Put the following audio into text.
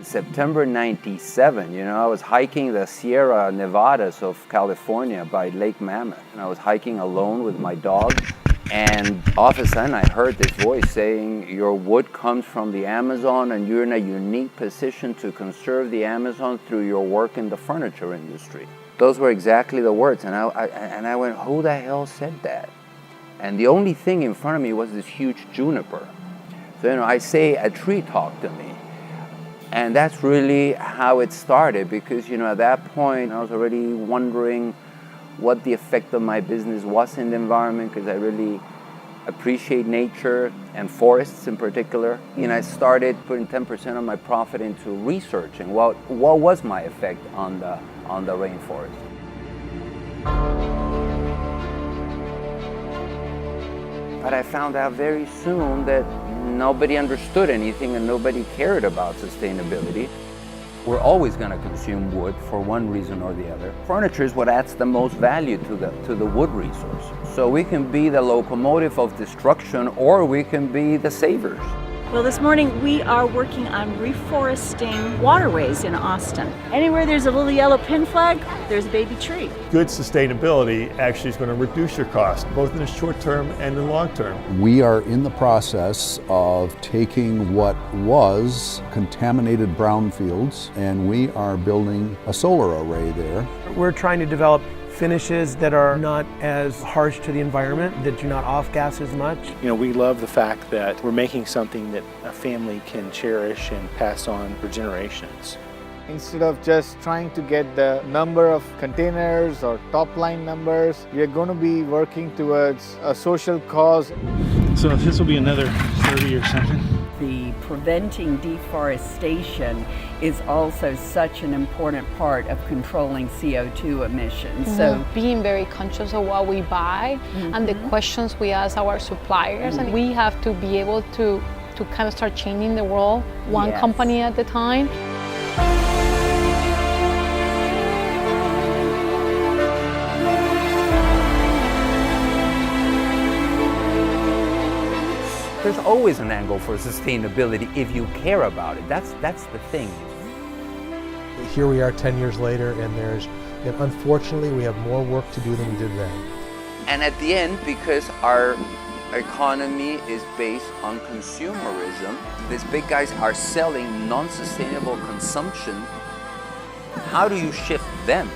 September 97, I was hiking the Sierra Nevadas of California by Lake Mammoth. And I was hiking alone with my dog. And all of a sudden I heard this voice saying, your wood comes from the Amazon and you're in a unique position to conserve the Amazon through your work in the furniture industry. Those were exactly the words. And I went, who the hell said that? And the only thing in front of me was this huge juniper. So, I say a tree talked to me. And that's really how it started, because, at that point I was already wondering what the effect of my business was in the environment, because I really appreciate nature and forests in particular. And I started putting 10% of my profit into researching what was my effect on the rainforest. But I found out very soon that nobody understood anything and nobody cared about sustainability. We're always going to consume wood for one reason or the other. Furniture is what adds the most value to the wood resource. So we can be the locomotive of destruction, or we can be the savers. Well, this morning we are working on reforesting waterways in Austin. Anywhere there's a little yellow pin flag, there's a baby tree. Good sustainability actually is going to reduce your cost, both in the short term and the long term. We are in the process of taking what was contaminated brownfields, and we are building a solar array there. We're trying to develop finishes that are not as harsh to the environment, that do not off-gas as much. We love the fact that we're making something that a family can cherish and pass on for generations. Instead of just trying to get the number of containers or top line numbers, we are going to be working towards a social cause. So this will be another 30 or something. The preventing deforestation is also such an important part of controlling CO2 emissions. So being very conscious of what we buy and the questions we ask our suppliers, and we have to be able to kind of start changing the world one company at a time. There's always an angle for sustainability if you care about it. That's the thing. Here we are 10 years later, and unfortunately we have more work to do than we did then. And at the end, because our economy is based on consumerism, these big guys are selling non-sustainable consumption. How do you shift them?